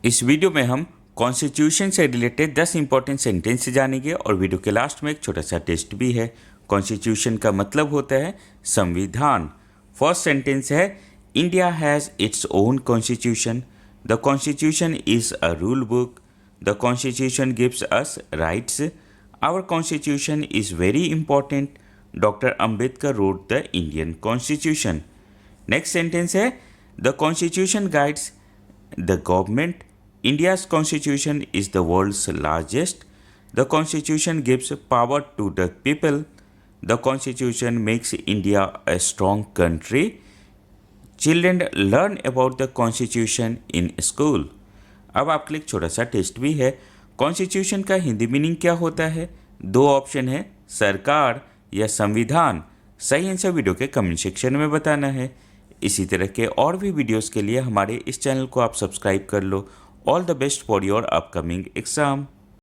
इस वीडियो में हम कॉन्स्टिट्यूशन से रिलेटेड 10 इंपॉर्टेंट सेंटेंस जानेंगे और वीडियो के लास्ट में एक छोटा सा टेस्ट भी है। कॉन्स्टिट्यूशन का मतलब होता है संविधान। फर्स्ट सेंटेंस है India has its own constitution. The constitution is a rule book. The constitution gives us rights. Our constitution is very important. Doctor Ambedkar wrote the Indian constitution. Next sentence है the constitution guides the government. India's constitution is the world's largest. The constitution gives power to the people. The constitution makes India a strong country. Children learn about the constitution in school. अब आपके लिए एक छोटा सा test भी है। Constitution का Hindi meaning क्या होता है? दो ऑप्शन है, सरकार या संविधान। सही आंसर वीडियो के कमेंट सेक्शन में बताना है। इसी तरह के और भी वीडियोस के लिए हमारे इस चैनल को आप सब्सक्राइब कर लो। All the best for your upcoming exam.